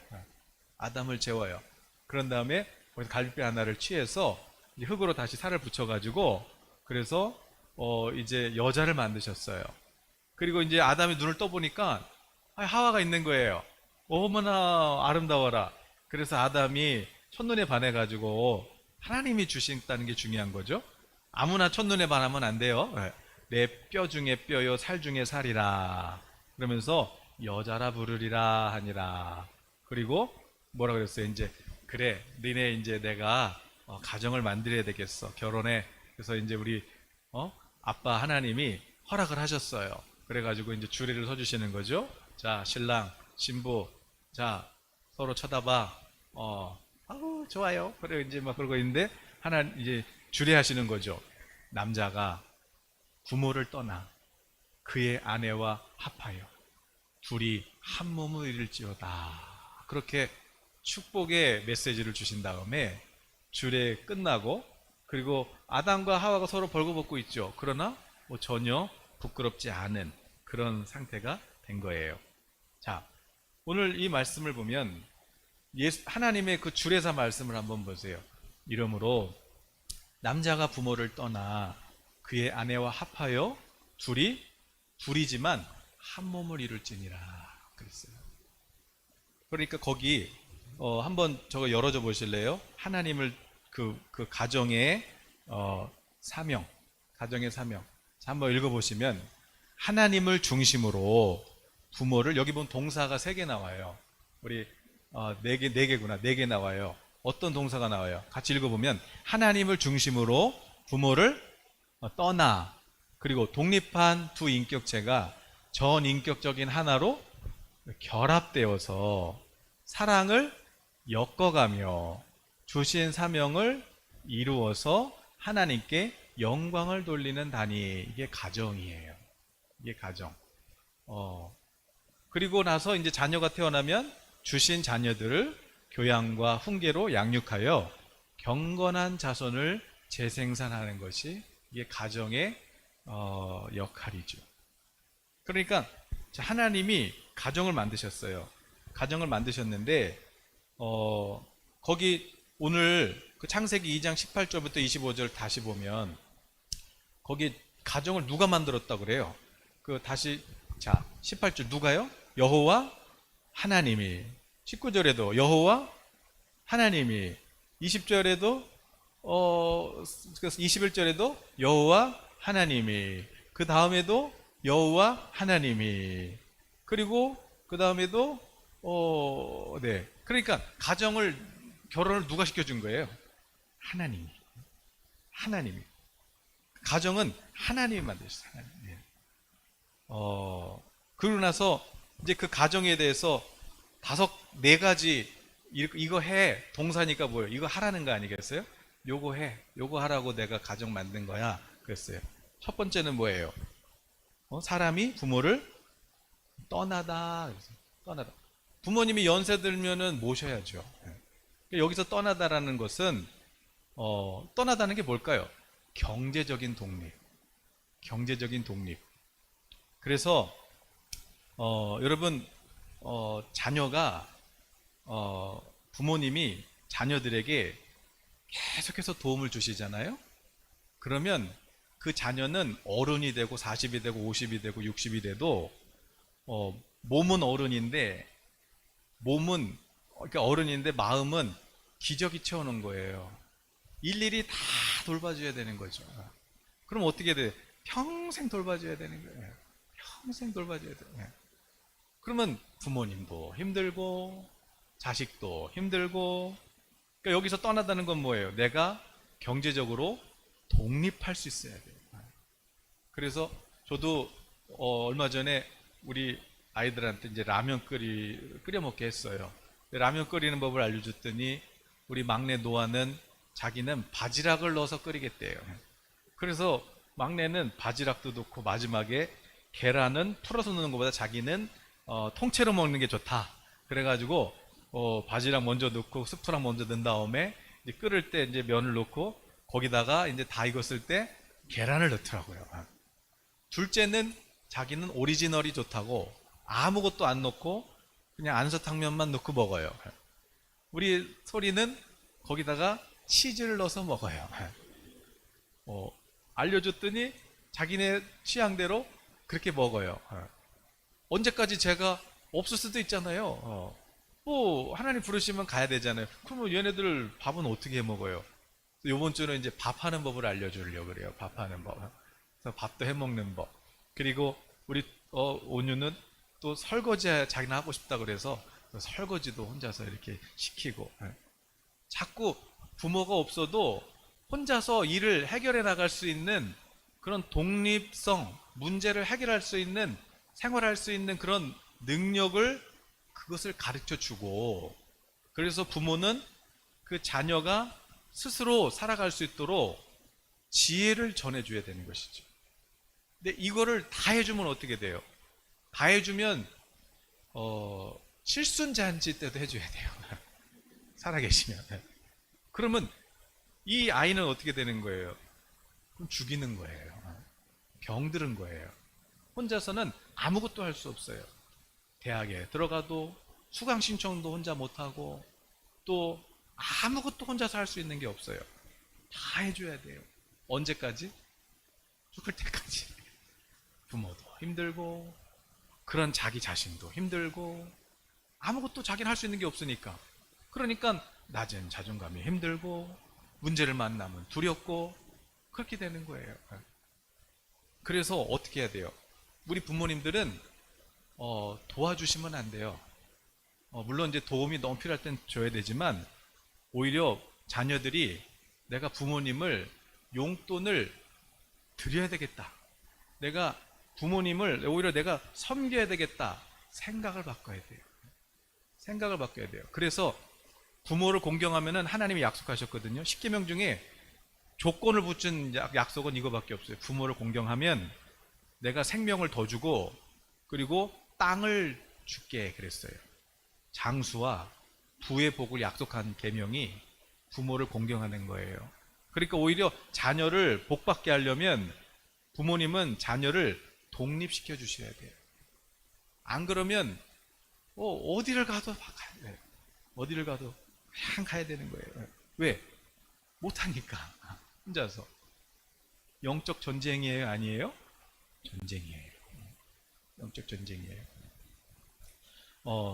그런 다음에 거기서 갈비뼈 하나를 취해서 이제 흙으로 다시 살을 붙여가지고, 그래서 이제 여자를 만드셨어요. 그리고 이제 아담이 눈을 떠보니까 하와가 있는 거예요. 어머나 아름다워라. 그래서 아담이 첫눈에 반해가지고 하나님이 주신다는 게 중요한 거죠. 아무나 첫눈에 반하면 안 돼요. 내 뼈 중에 뼈요 살 중에 살이라. 그러면서 여자라 부르리라 하니라. 그리고 뭐라 그랬어요? 이제 그래, 너네 이제 내가 가정을 만들어야 되겠어. 결혼해. 그래서 이제 우리 아빠 하나님이 허락을 하셨어요. 그래가지고 이제 주례를 서주시는 거죠. 자, 신랑, 신부, 자, 서로 쳐다봐. 아우, 좋아요. 그래, 이제 막 그러고 있는데, 이제 주례하시는 거죠. 남자가 부모를 떠나 그의 아내와 합하여 둘이 한 몸을 이룰지어다. 그렇게 축복의 메시지를 주신 다음에 주례 끝나고, 그리고 아담과 하와가 서로 벌거벗고 있죠. 그러나 뭐 전혀 부끄럽지 않은 그런 상태가 된 거예요. 자, 오늘 이 말씀을 보면 하나님의 그 주례사 말씀을 한번 보세요. 이러므로 남자가 부모를 떠나 그의 아내와 합하여 둘이지만 한 몸을 이룰지니라 그랬어요. 그러니까 거기 한번 저거 열어줘 보실래요? 하나님을 그 가정의 사명. 자, 한번 읽어보시면, 하나님을 중심으로 부모를, 여기 보면 동사가 3개 나와요. 우리 4개 나와요. 어떤 동사가 나와요? 같이 읽어보면, 하나님을 중심으로 부모를 떠나, 그리고 독립한 두 인격체가 전인격적인 하나로 결합되어서 사랑을 엮어가며 주신 사명을 이루어서 하나님께 영광을 돌리는 단위, 이게 가정이에요. 이게 가정. 그리고 나서 이제 자녀가 태어나면 주신 자녀들을 교양과 훈계로 양육하여 경건한 자손을 재생산하는 것이 이게 가정의 역할이죠. 그러니까 하나님이 가정을 만드셨어요. 가정을 만드셨는데 거기 오늘 그 창세기 2장 18절부터 25절 다시 보면 거기 가정을 누가 만들었다고 그래요? 그 다시 자 18절 누가요? 여호와 하나님이. 19절에도 여호와 하나님이. 20절에도 21절에도 여호와 하나님이. 그 다음에도 여호와 하나님이. 그리고 그 다음에도 네. 그러니까 결혼을 누가 시켜준 거예요? 하나님이. 하나님이. 가정은 하나님이 만드셨어요. 하나님. 네. 그러고 나서 이제 그 가정에 대해서 네 가지 이거 해. 동사니까 뭐예요? 이거 하라는 거 아니겠어요? 요거 해. 요거 하라고 내가 가정 만든 거야. 그랬어요. 첫 번째는 뭐예요? 사람이 부모를 떠나다. 떠나다. 부모님이 연세 들면은 모셔야죠. 여기서 떠나다라는 것은 떠나다는 게 뭘까요? 경제적인 독립. 경제적인 독립. 그래서 여러분 자녀가 부모님이 자녀들에게 계속해서 도움을 주시잖아요. 그러면 그 자녀는 어른이 되고 40이 되고 50이 되고 60이 돼도 몸은 어른인데 그러니까 어른인데 마음은 기저귀 채우는 거예요. 일일이 다 돌봐줘야 되는 거죠. 그럼 어떻게 돼? 평생 돌봐줘야 되는 거예요. 평생 돌봐줘야 돼요. 그러면 부모님도 힘들고 자식도 힘들고. 그러니까 여기서 떠나다는 건 뭐예요? 내가 경제적으로 독립할 수 있어야 돼요. 그래서 저도 얼마 전에 우리 아이들한테 이제 라면 끓여 먹게 했어요. 라면 끓이는 법을 알려줬더니 우리 막내 노아는 자기는 바지락을 넣어서 끓이겠대요. 그래서 막내는 바지락도 넣고 마지막에 계란은 풀어서 넣는 것보다 자기는 통째로 먹는 게 좋다. 그래가지고 바지락 먼저 넣고 스프랑 먼저 넣은 다음에 이제 끓을 때 이제 면을 넣고 거기다가 이제 다 익었을 때 계란을 넣더라고요. 둘째는 자기는 오리지널이 좋다고 아무것도 안 넣고 그냥 안서탕면만 넣고 먹어요. 우리 소리는 거기다가 치즈를 넣어서 먹어요. 알려줬더니 자기네 취향대로 그렇게 먹어요. 언제까지 제가 없을 수도 있잖아요. 뭐 하나님 부르시면 가야 되잖아요. 그러면 얘네들 밥은 어떻게 해 먹어요? 요번 주는 이제 밥하는 법을 알려주려고 그래요. 밥하는 법. 그래서 밥도 해 먹는 법. 그리고 우리 온유는 또 설거지 자기는 하고 싶다 그래서 설거지도 혼자서 이렇게 시키고. 자꾸 부모가 없어도 혼자서 일을 해결해 나갈 수 있는 그런 독립성, 문제를 해결할 수 있는, 생활할 수 있는 그런 능력을 그것을 가르쳐 주고, 그래서 부모는 그 자녀가 스스로 살아갈 수 있도록 지혜를 전해줘야 되는 것이죠. 근데 이거를 다 해주면 어떻게 돼요? 다 해주면 칠순잔치 때도 해줘야 돼요. 살아계시면. 그러면 이 아이는 어떻게 되는 거예요? 그럼 죽이는 거예요. 병들은 거예요. 혼자서는 아무것도 할 수 없어요. 대학에 들어가도 수강 신청도 혼자 못하고 또 아무것도 혼자서 할 수 있는 게 없어요. 다 해줘야 돼요. 언제까지? 죽을 때까지. 부모도 힘들고 그런 자기 자신도 힘들고 아무것도 자기는 할 수 있는 게 없으니까. 그러니까 낮은 자존감이 힘들고 문제를 만나면 두렵고 그렇게 되는 거예요. 그래서 어떻게 해야 돼요? 우리 부모님들은 도와주시면 안 돼요. 물론 이제 도움이 너무 필요할 땐 줘야 되지만 오히려 자녀들이 내가 부모님을 용돈을 드려야 되겠다. 내가 부모님을 오히려 내가 섬겨야 되겠다. 생각을 바꿔야 돼요. 생각을 바꿔야 돼요. 그래서 부모를 공경하면은 하나님이 약속하셨거든요. 10계명 중에 조건을 붙인 약속은 이거밖에 없어요. 부모를 공경하면 내가 생명을 더 주고 그리고 땅을 줄게 그랬어요. 장수와 부의 복을 약속한 계명이 부모를 공경하는 거예요. 그러니까 오히려 자녀를 복받게 하려면 부모님은 자녀를 독립시켜 주셔야 돼요. 안 그러면 어디를 가도 막 가야 돼. 어디를 가도 그냥 가야 되는 거예요. 왜? 못하니까. 혼자서. 영적 전쟁이에요? 아니에요? 전쟁이에요. 영적 전쟁이에요.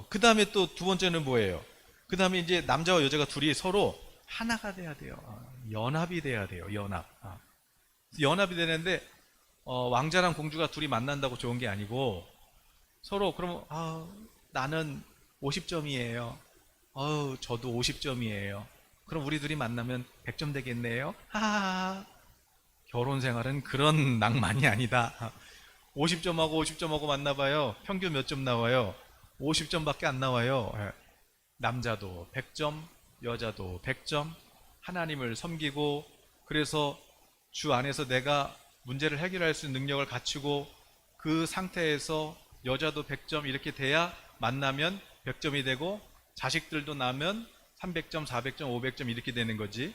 그 다음에 또 두 번째는 뭐예요? 그 다음에 이제 남자와 여자가 둘이 서로 하나가 돼야 돼요. 연합이 돼야 돼요. 연합. 연합이 되는데, 왕자랑 공주가 둘이 만난다고 좋은 게 아니고, 서로, 그러면, 나는 50점이에요. 저도 50점이에요. 그럼 우리 둘이 만나면 100점 되겠네요. 하하하. 결혼 생활은 그런 낭만이 아니다. 50점하고 50점하고 만나봐요. 평균 몇 점 나와요? 50점밖에 안 나와요. 남자도 100점, 여자도 100점, 하나님을 섬기고, 그래서 주 안에서 내가 문제를 해결할 수 있는 능력을 갖추고, 그 상태에서 여자도 100점 이렇게 돼야 만나면 100점이 되고, 자식들도 나면 300점, 400점, 500점 이렇게 되는 거지.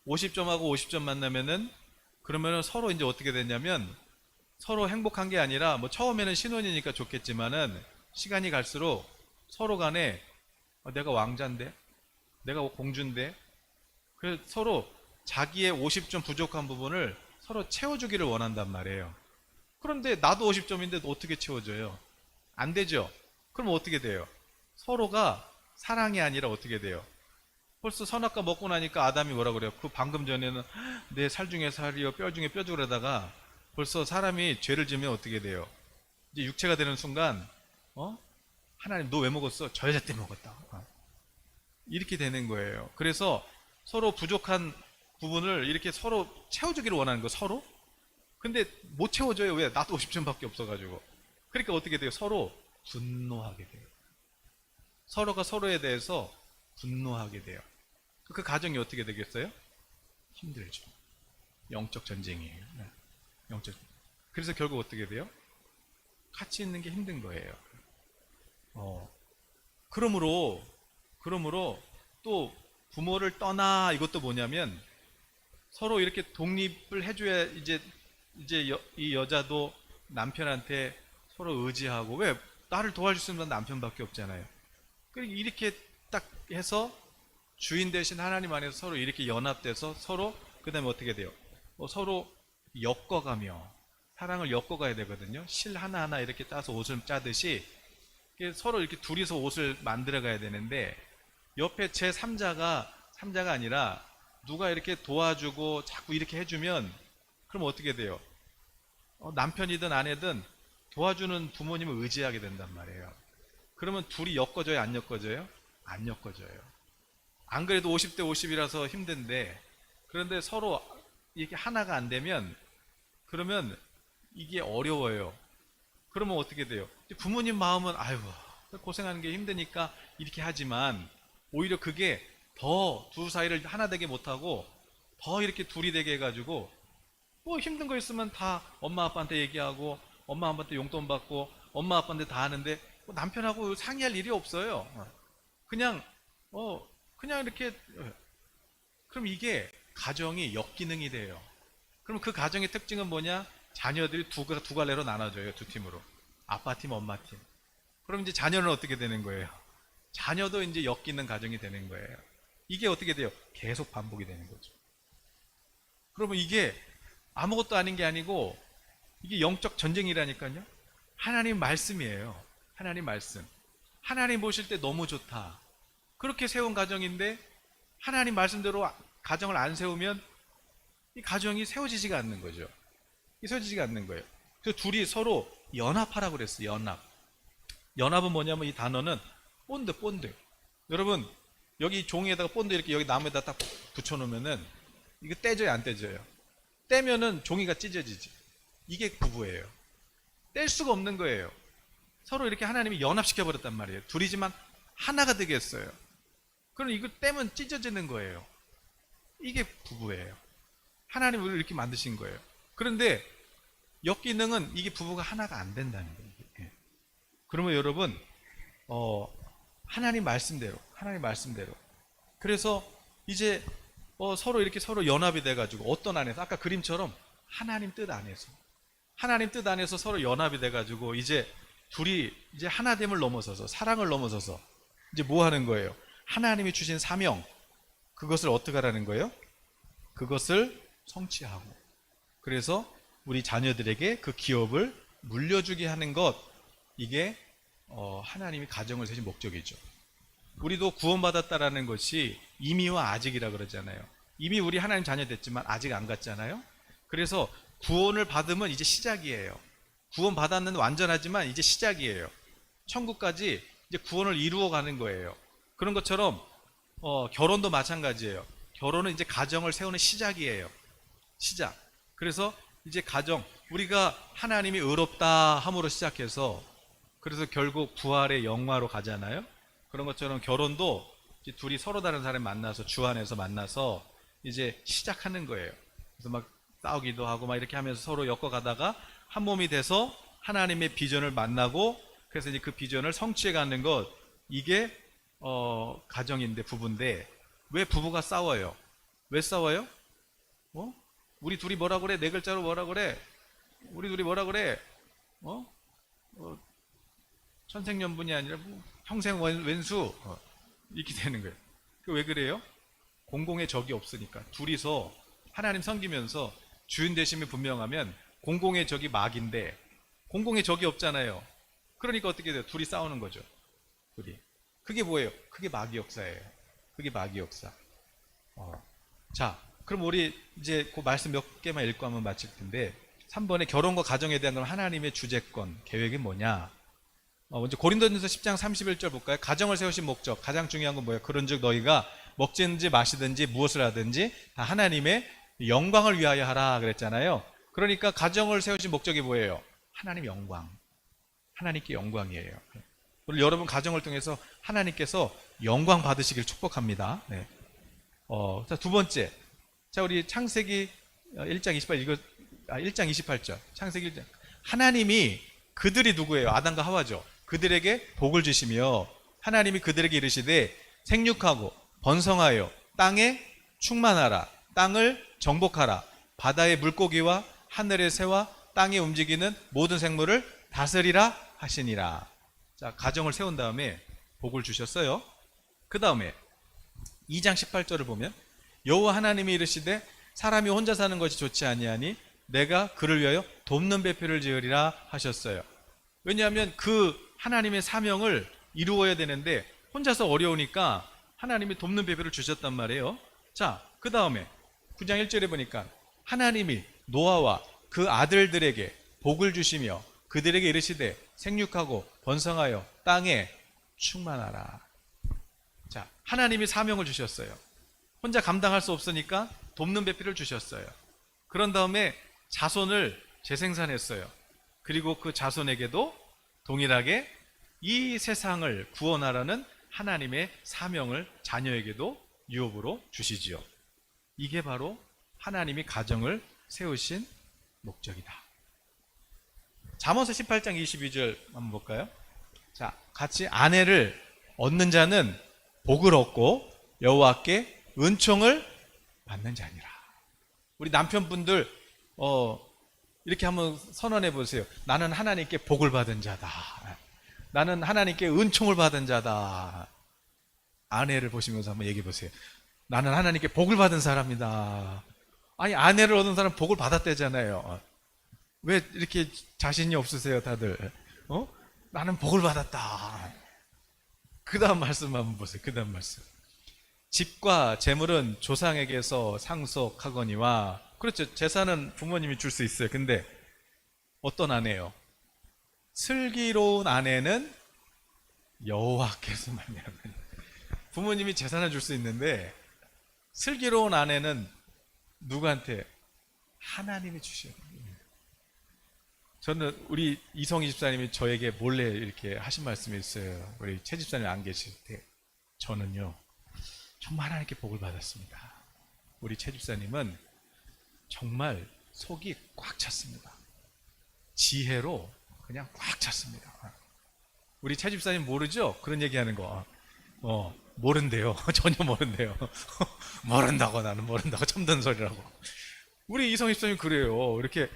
50점하고 50점 만나면은, 그러면은 서로 이제 어떻게 되냐면, 서로 행복한 게 아니라, 뭐 처음에는 신혼이니까 좋겠지만은, 시간이 갈수록 서로 간에 내가 왕자인데, 내가 공주인데, 그래서 서로 자기의 50점 부족한 부분을 서로 채워주기를 원한단 말이에요. 그런데 나도 50점인데 어떻게 채워줘요? 안 되죠? 그럼 어떻게 돼요? 서로가 사랑이 아니라 어떻게 돼요? 벌써 선악과 먹고 나니까 아담이 뭐라 그래요? 그 방금 전에는 내 살 중에 살이요 뼈 중에 뼈죠 그러다가 벌써 사람이 죄를 지으면 어떻게 돼요? 이제 육체가 되는 순간 하나님 너 왜 먹었어? 저 여자 때문에 먹었다. 이렇게 되는 거예요. 그래서 서로 부족한 부분을 이렇게 서로 채워주기를 원하는 거 서로. 근데 못 채워줘요. 왜? 나도 50점밖에 없어가지고. 그러니까 어떻게 돼요? 서로 분노하게 돼요. 서로가 서로에 대해서 분노하게 돼요. 그 가정이 어떻게 되겠어요? 힘들죠. 영적 전쟁이에요. 영적. 그래서 결국 어떻게 돼요? 같이 있는 게 힘든 거예요. 그러므로 또 부모를 떠나 이것도 뭐냐면 서로 이렇게 독립을 해줘야 이제 이 여자도 남편한테 서로 의지하고 왜 나를 도와줄 수 있는 남편밖에 없잖아요. 그러니까 이렇게 딱 해서 주인 대신 하나님 안에서 서로 이렇게 연합돼서 서로 그 다음에 어떻게 돼요? 서로 엮어가며 사랑을 엮어가야 되거든요. 실 하나하나 이렇게 따서 옷을 짜듯이 서로 이렇게 둘이서 옷을 만들어 가야 되는데 옆에 제 3자가 아니라 누가 이렇게 도와주고 자꾸 이렇게 해주면 그럼 어떻게 돼요? 남편이든 아내든 도와주는 부모님을 의지하게 된단 말이에요. 그러면 둘이 엮어져요? 안 엮어져요? 안 엮어져요. 안 그래도 50대 50이라서 힘든데 그런데 서로 이게 하나가 안 되면 그러면 이게 어려워요. 그러면 어떻게 돼요? 부모님 마음은 아유 고생하는 게 힘드니까 이렇게 하지만 오히려 그게 더 두 사이를 하나 되게 못하고 더 이렇게 둘이 되게 해가지고 뭐 힘든 거 있으면 다 엄마 아빠한테 얘기하고 엄마 아빠한테 용돈 받고 엄마 아빠한테 다 하는데 뭐 남편하고 상의할 일이 없어요. 그냥 그냥 이렇게 그럼 이게 가정이 역기능이 돼요. 그럼 그 가정의 특징은 뭐냐? 자녀들이 두 갈래로 나눠져요. 두 팀으로. 아빠 팀, 엄마 팀. 그럼 이제 자녀는 어떻게 되는 거예요? 자녀도 이제 엮이는 가정이 되는 거예요. 이게 어떻게 돼요? 계속 반복이 되는 거죠. 그러면 이게 아무것도 아닌 게 아니고 이게 영적 전쟁이라니까요. 하나님 말씀이에요. 하나님 말씀. 하나님 보실 때 너무 좋다. 그렇게 세운 가정인데 하나님 말씀대로 가정을 안 세우면 이 가정이 세워지지가 않는 거죠. 세워지지가 않는 거예요. 그래서 둘이 서로 연합하라고 그랬어요. 연합. 연합은 뭐냐면 이 단어는 본드. 여러분 여기 종이에다가 본드 이렇게 여기 나무에다 딱 붙여놓으면은 이거 떼져요? 안 떼져요? 떼면은 종이가 찢어지지. 이게 부부예요. 뗄 수가 없는 거예요. 서로 이렇게 하나님이 연합시켜버렸단 말이에요. 둘이지만 하나가 되겠어요. 그럼 이거 떼면 찢어지는 거예요. 이게 부부예요. 하나님이 우리를 이렇게 만드신 거예요. 그런데 역기능은 이게 부부가 하나가 안 된다는 거예요. 그러면 여러분 하나님 말씀대로 그래서 이제 서로 이렇게 서로 연합이 돼가지고 어떤 안에서 아까 그림처럼 하나님 뜻 안에서 서로 연합이 돼가지고 이제 둘이 이제 하나됨을 넘어서서 사랑을 넘어서서 이제 뭐 하는 거예요? 하나님이 주신 사명, 그것을 어떻게 하라는 거예요? 그것을 성취하고, 그래서 우리 자녀들에게 그 기업을 물려주게 하는 것, 이게 하나님이 가정을 세신 목적이죠. 우리도 구원받았다라는 것이 이미와 아직이라 그러잖아요. 이미 우리 하나님 자녀 됐지만 아직 안 갔잖아요. 그래서 구원을 받으면 이제 시작이에요. 구원 받았는 완전하지만 이제 시작이에요. 천국까지 이제 구원을 이루어 가는 거예요. 그런 것처럼 결혼도 마찬가지예요. 결혼은 이제 가정을 세우는 시작이에요. 시작. 그래서 이제 가정, 우리가 하나님이 의롭다 함으로 시작해서 그래서 결국 부활의 영화로 가잖아요. 그런 것처럼 결혼도 이제 둘이 서로 다른 사람 만나서 주 안에서 만나서 이제 시작하는 거예요. 그래서 막 싸우기도 하고 막 이렇게 하면서 서로 엮어가다가 한 몸이 돼서 하나님의 비전을 만나고, 그래서 이제 그 비전을 성취해 가는 것, 이게 가정인데, 부부인데, 왜 부부가 싸워요? 왜 싸워요? 우리 둘이 뭐라 그래? 네 글자로 뭐라 그래? 우리 둘이 뭐라 그래? 천생연분이 아니라 뭐 평생 왼수, 이렇게 되는 거예요. 왜 그래요? 공공의 적이 없으니까. 둘이서 하나님 섬기면서 주인 되심이 분명하면 공공의 적이 마귀인데 공공의 적이 없잖아요. 그러니까 어떻게 돼요? 둘이 싸우는 거죠. 둘이. 그게 뭐예요? 그게 마귀 역사예요. 그게 마귀 역사. 자, 그럼 우리 이제 그 말씀 몇 개만 읽고 한번 마칠 텐데, 3번에 결혼과 가정에 대한 그럼 하나님의 주재권, 계획이 뭐냐? 먼저 고린도전서 10장 31절 볼까요? 가정을 세우신 목적, 가장 중요한 건 뭐예요? 그런즉 너희가 먹든지 마시든지 무엇을 하든지 다 하나님의 영광을 위하여 하라 그랬잖아요. 그러니까 가정을 세우신 목적이 뭐예요? 하나님 영광. 하나님께 영광이에요. 오늘 여러분 가정을 통해서 하나님께서 영광 받으시길 축복합니다. 네. 자, 두 번째. 자, 우리 창세기 1장 28절. 창세기 1장. 하나님이, 그들이 누구예요? 아담과 하와죠. 그들에게 복을 주시며 하나님이 그들에게 이르시되 생육하고 번성하여 땅에 충만하라. 땅을 정복하라. 바다의 물고기와 하늘의 새와 땅에 움직이는 모든 생물을 다스리라 하시니라. 자, 가정을 세운 다음에 복을 주셨어요. 그 다음에 2장 18절을 보면 여호와 하나님이 이르시되 사람이 혼자 사는 것이 좋지 아니하니 내가 그를 위하여 돕는 배필을 지으리라 하셨어요. 왜냐하면 그 하나님의 사명을 이루어야 되는데 혼자서 어려우니까 하나님이 돕는 배필을 주셨단 말이에요. 자, 그 다음에 9장 1절에 보니까 하나님이 노아와 그 아들들에게 복을 주시며 그들에게 이르시되 생육하고 번성하여 땅에 충만하라. 자, 하나님이 사명을 주셨어요. 혼자 감당할 수 없으니까 돕는 배필을 주셨어요. 그런 다음에 자손을 재생산했어요. 그리고 그 자손에게도 동일하게 이 세상을 구원하라는 하나님의 사명을 자녀에게도 유업으로 주시지요. 이게 바로 하나님이 가정을 세우신 목적이다. 잠언서 18장 22절 한번 볼까요? 자, 같이 아내를 얻는 자는 복을 얻고 여호와께 은총을 받는 자니라. 우리 남편분들 이렇게 한번 선언해 보세요. 나는 하나님께 복을 받은 자다. 나는 하나님께 은총을 받은 자다. 아내를 보시면서 한번 얘기해 보세요. 나는 하나님께 복을 받은 사람이다. 아니, 아내를 얻은 사람 복을 받았대잖아요. 왜 이렇게 자신이 없으세요, 다들? 나는 복을 받았다. 그 다음 말씀 한번 보세요. 그 다음 말씀. 집과 재물은 조상에게서 상속하거니와, 그렇죠. 재산은 부모님이 줄 수 있어요. 근데 어떤 아내요? 슬기로운 아내는 여호와께서 말미암아. 부모님이 재산을 줄 수 있는데 슬기로운 아내는 누구한테? 하나님이 주셔요. 저는 우리 이성희 집사님이 저에게 몰래 이렇게 하신 말씀이 있어요. 우리 최 집사님 안 계실 때 저는요 정말 하나님께 복을 받았습니다. 우리 최 집사님은 정말 속이 꽉 찼습니다. 지혜로 그냥 꽉 찼습니다. 우리 최 집사님 모르죠? 그런 얘기하는 거. 모른대요. 전혀 모른대요. 모른다고, 나는 모른다고. 처음 듣는 소리라고. 우리 이성희 집사님 그래요. 이렇게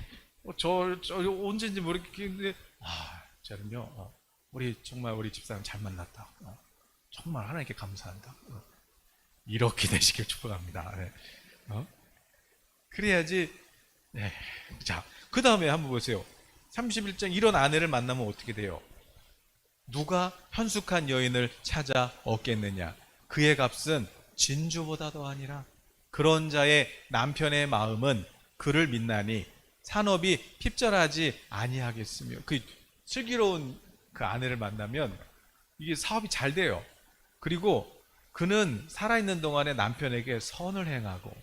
저 언제인지 모르겠는데 목자는요, 우리 정말 우리 집사람 잘 만났다. 정말 하나님께 감사한다. 이렇게 되시길 축복합니다. 네. 그래야지. 네. 자, 그 다음에 한번 보세요. 31장 이런 아내를 만나면 어떻게 돼요? 누가 현숙한 여인을 찾아 얻겠느냐? 그의 값은 진주보다도 아니라 그런 자의 남편의 마음은 그를 믿나니 산업이 핍절하지 아니하겠으며. 그 슬기로운 그 아내를 만나면 이게 사업이 잘 돼요. 그리고 그는 살아있는 동안에 남편에게 선을 행하고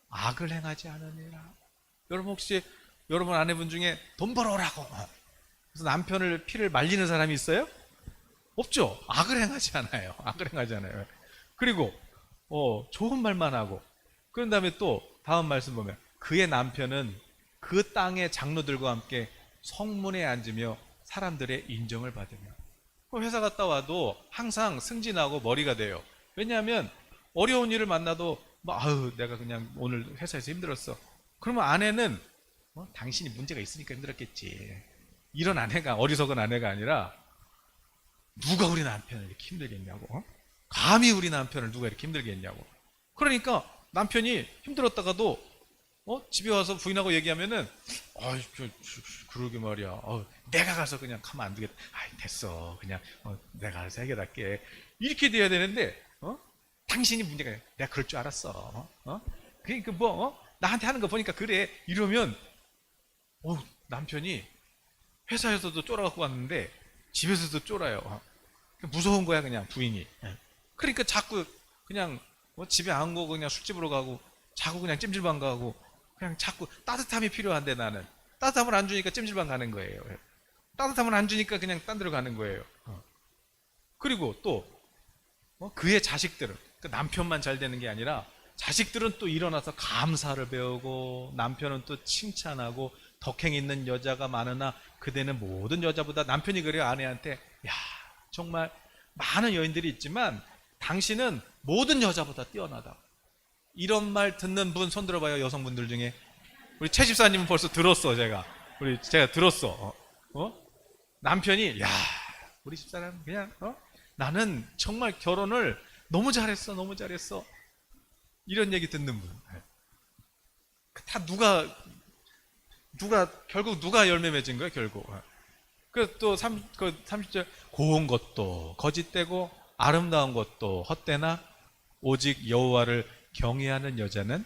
악을 행하지 않으니라. 여러분 혹시 여러분 아내분 중에 돈 벌어오라고 그래서 남편을 피를 말리는 사람이 있어요? 없죠. 악을 행하지 않아요. 악을 행하지 않아요. 그리고 좋은 말만 하고, 그런 다음에 또 다음 말씀 보면 그의 남편은 그 땅의 장로들과 함께 성문에 앉으며 사람들의 인정을 받으며. 회사 갔다 와도 항상 승진하고 머리가 돼요. 왜냐하면 어려운 일을 만나도 아유 내가 그냥 오늘 회사에서 힘들었어. 그러면 아내는 당신이 문제가 있으니까 힘들었겠지. 이런 아내가, 어리석은 아내가 아니라 누가 우리 남편을 이렇게 힘들게 했냐고. 감히 우리 남편을 누가 이렇게 힘들게 했냐고. 그러니까 남편이 힘들었다가도 집에 와서 부인하고 얘기하면은 그러게 말이야. 내가 가서 그냥 가면 안 되겠다. 됐어. 그냥 내가 알아서 해결할게. 이렇게 돼야 되는데 당신이 문제가 아니라 내가 그럴 줄 알았어. 그러니까 나한테 하는 거 보니까 그래. 이러면 남편이 회사에서도 쫄아갖고 왔는데 집에서도 쫄아요. 무서운 거야 그냥 부인이. 그러니까 자꾸 그냥 집에 안 가고 그냥 술집으로 가고 자꾸 그냥 찜질방 가고 그냥 자꾸 따뜻함이 필요한데 나는 따뜻함을 안 주니까 찜질방 가는 거예요. 따뜻함을 안 주니까 그냥 딴 데로 가는 거예요. 그리고 또 그의 자식들은 남편만 잘 되는 게 아니라 자식들은 또 일어나서 감사를 배우고 남편은 또 칭찬하고 덕행 있는 여자가 많으나 그대는 모든 여자보다, 남편이 그래요 아내한테, 야 정말 많은 여인들이 있지만 당신은 모든 여자보다 뛰어나다. 이런 말 듣는 분 손 들어봐요. 여성분들 중에. 우리 최 집사님은 벌써 들었어. 제가 들었어. 남편이 야 우리 집사람 그냥 나는 정말 결혼을 너무 잘했어 이런 얘기 듣는 분. 다 결국 누가 열매 맺은 거야 결국. 또 30절 고운 것도 거짓되고 아름다운 것도 헛되나 오직 여호와를 경외하는 여자는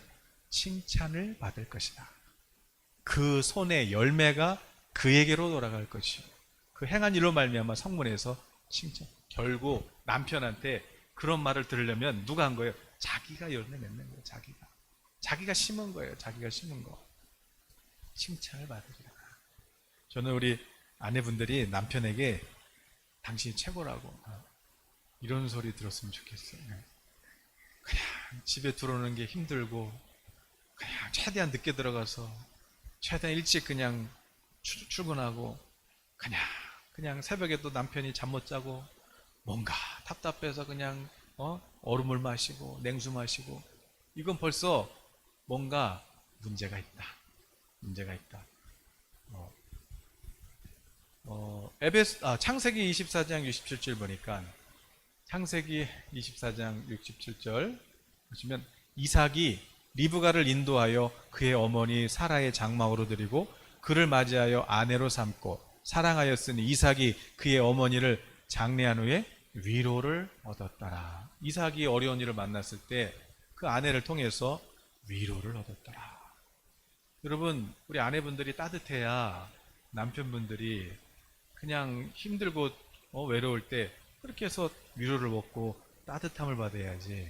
칭찬을 받을 것이다. 그 손의 열매가 그에게로 돌아갈 것이요 그 행한 일로 말미암아 성문에서 칭찬. 결국 남편한테 그런 말을 들으려면 누가 한 거예요? 자기가 열매 맺는 거예요. 자기가 심은 거예요. 자기가 심은 거. 칭찬을 받으리라. 저는 우리 아내분들이 남편에게 당신이 최고라고 이런 소리 들었으면 좋겠어요. 그냥 집에 들어오는 게 힘들고 그냥 최대한 늦게 들어가서 최대한 일찍 그냥 출근하고 그냥 새벽에 또 남편이 잠 못 자고 뭔가 답답해서 그냥 얼음물 마시고 냉수 마시고, 이건 벌써 뭔가 문제가 있다. 창세기 24장 67절 보니까, 창세기 24장 67절 보시면 이삭이 리브가를 인도하여 그의 어머니 사라의 장막으로 드리고 그를 맞이하여 아내로 삼고 사랑하였으니 이삭이 그의 어머니를 장례한 후에 위로를 얻었더라. 이삭이 어려운 일을 만났을 때 그 아내를 통해서 위로를 얻었더라. 여러분 우리 아내분들이 따뜻해야 남편분들이 그냥 힘들고 외로울 때 그렇게 해서 위로를 얻고 따뜻함을 받아야지.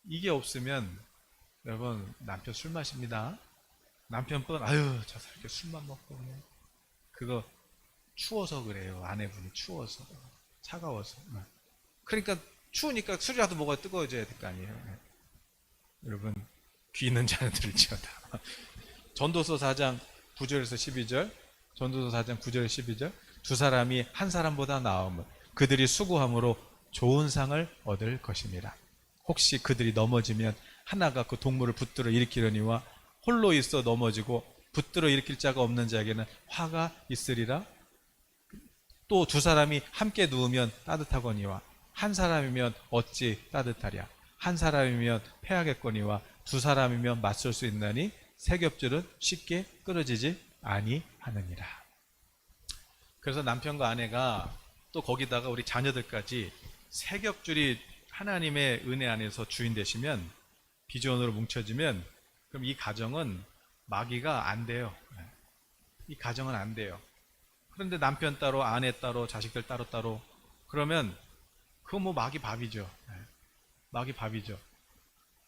이게 없으면 여러분 남편 술 마십니다. 남편분 저 사람 술만 먹고 그냥. 그거 추워서 그래요. 아내분이 추워서 차가워서. 그러니까 추우니까 술이라도 먹어야 뜨거워져야 될 거 아니에요. 여러분 귀 있는 자는 들을지어다. 전도서 4장 9절에서 12절, 전도서 4장 9절에서 12절, 두 사람이 한 사람보다 나음은 그들이 수고함으로 좋은 상을 얻을 것입니다. 혹시 그들이 넘어지면 하나가 그 동물을 붙들어 일으키려니와 홀로 있어 넘어지고 붙들어 일으킬 자가 없는 자에게는 화가 있으리라. 또 두 사람이 함께 누우면 따뜻하거니와 한 사람이면 어찌 따뜻하랴. 한 사람이면 패하겠거니와 두 사람이면 맞설 수 있나니 세 겹줄은 쉽게 끊어지지 아니하느니라. 그래서 남편과 아내가 또 거기다가 우리 자녀들까지 세 겹줄이 하나님의 은혜 안에서 주인 되시면, 비전으로 뭉쳐지면, 그럼 이 가정은 마귀가 안 돼요. 이 가정은 안 돼요. 그런데 남편 따로, 아내 따로, 자식들 따로 그러면 그거 뭐 마귀 밥이죠. 마귀 밥이죠.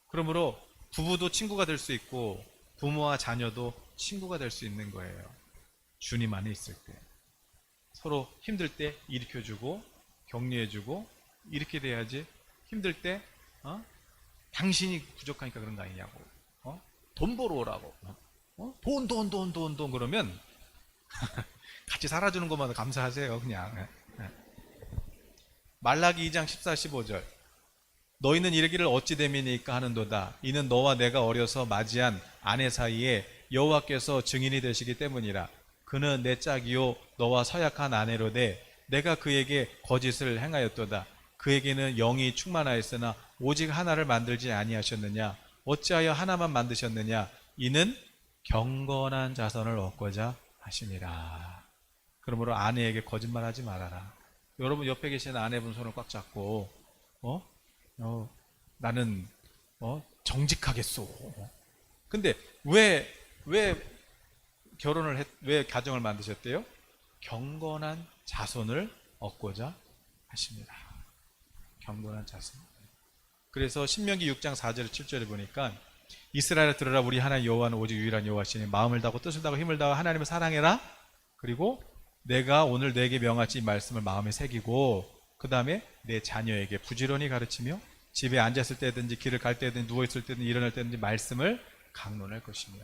그러므로 부부도 친구가 될 수 있고 부모와 자녀도 친구가 될 수 있는 거예요. 주님 안에 있을 때 서로 힘들 때 일으켜주고 격려해주고, 이렇게 돼야지. 힘들 때 당신이 부족하니까 그런 거 아니냐고, 돈 벌어 오라고, 돈 그러면 같이 살아주는 것만 감사하세요. 그냥. 말라기 2장 14, 15절. 너희는 이르기를 어찌 됨이니까 하는도다. 이는 너와 내가 어려서 맞이한 아내 사이에 여호와께서 증인이 되시기 때문이라. 그는 내 짝이요 너와 서약한 아내로되 내가 그에게 거짓을 행하였도다. 그에게는 영이 충만하였으나 오직 하나를 만들지 아니하셨느냐. 어찌하여 하나만 만드셨느냐. 이는 경건한 자손을 얻고자 하시니라. 그러므로 아내에게 거짓말하지 말아라. 여러분 옆에 계시는 아내분 손을 꽉 잡고 나는 정직하겠소. 근데 왜 왜 가정을 만드셨대요? 경건한 자손을 얻고자 하십니다. 경건한 자손. 그래서 신명기 6장 4절 7절에 보니까 이스라엘아 들으라. 우리 하나님 여호와는 오직 유일한 여호와시니 마음을 다하고 뜻을 다하고 힘을 다하고 하나님을 사랑해라. 그리고 내가 오늘 너에게 명하지 이 말씀을 마음에 새기고 그 다음에 내 자녀에게 부지런히 가르치며 집에 앉았을 때든지 길을 갈 때든지 누워있을 때든지 일어날 때든지 말씀을 강론할 것이며.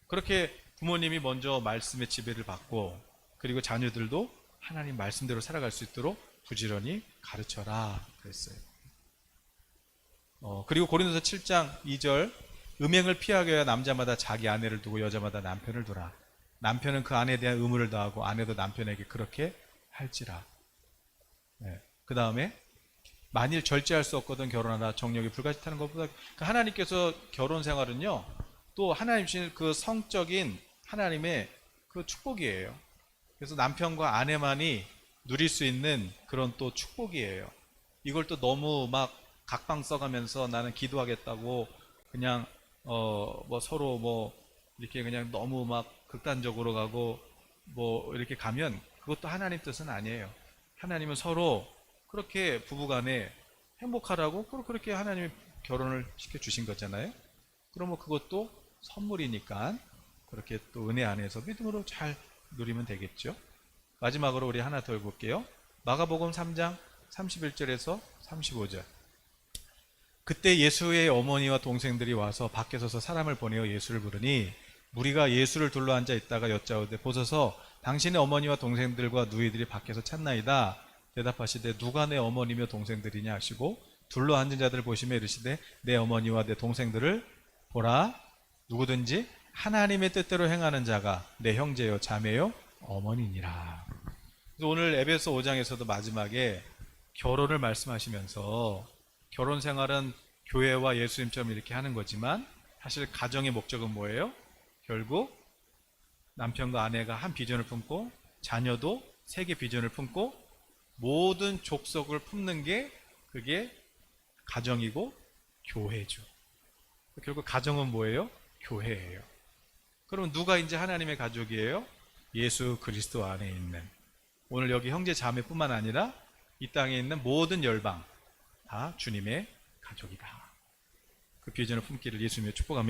그렇게 부모님이 먼저 말씀의 지배를 받고 그리고 자녀들도 하나님 말씀대로 살아갈 수 있도록 부지런히 가르쳐라 그랬어요. 그리고 고린도서 7장 2절 음행을 피하기 위하여 남자마다 자기 아내를 두고 여자마다 남편을 두라. 남편은 그 아내에 대한 의무를 다하고 아내도 남편에게 그렇게 할지라. 그 다음에 만일 절제할 수 없거든 결혼하다 정력이 불가지타는 것보다, 하나님께서 결혼 생활은요 또 하나님 주신 그 성적인 하나님의 그 축복이에요. 그래서 남편과 아내만이 누릴 수 있는 그런 또 축복이에요. 이걸 또 너무 막 각방 써가면서 나는 기도하겠다고 그냥 뭐 서로 뭐 이렇게 그냥 너무 막 극단적으로 가고 뭐 이렇게 가면 그것도 하나님 뜻은 아니에요. 하나님은 서로 그렇게 부부간에 행복하라고 그렇게 하나님이 결혼을 시켜주신 거잖아요. 그러면 그것도 선물이니까 그렇게 또 은혜 안에서 믿음으로 잘 누리면 되겠죠. 마지막으로 우리 하나 더 읽을게요. 마가복음 3장 31절에서 35절. 그때 예수의 어머니와 동생들이 와서 밖에 서서 사람을 보내어 예수를 부르니 무리가 예수를 둘러앉아 있다가 여짜오되 보소서 당신의 어머니와 동생들과 누이들이 밖에서 찾나이다. 대답하시되 누가 내 어머니며 동생들이냐 하시고 둘러앉은 자들을 보시며 이르시되 내 어머니와 내 동생들을 보라. 누구든지 하나님의 뜻대로 행하는 자가 내 형제요 자매요 어머니니라. 그래서 오늘 에베소 5장에서도 마지막에 결혼을 말씀하시면서 결혼 생활은 교회와 예수님처럼 이렇게 하는 거지만 사실 가정의 목적은 뭐예요? 결국 남편과 아내가 한 비전을 품고 자녀도 세계 비전을 품고 모든 족속을 품는 게 그게 가정이고 교회죠. 결국 가정은 뭐예요? 교회예요. 그럼 누가 이제 하나님의 가족이에요? 예수 그리스도 안에 있는, 오늘 여기 형제 자매뿐만 아니라 이 땅에 있는 모든 열방 다 주님의 가족이다. 그 비전을 품기를 예수님의 축복합니다.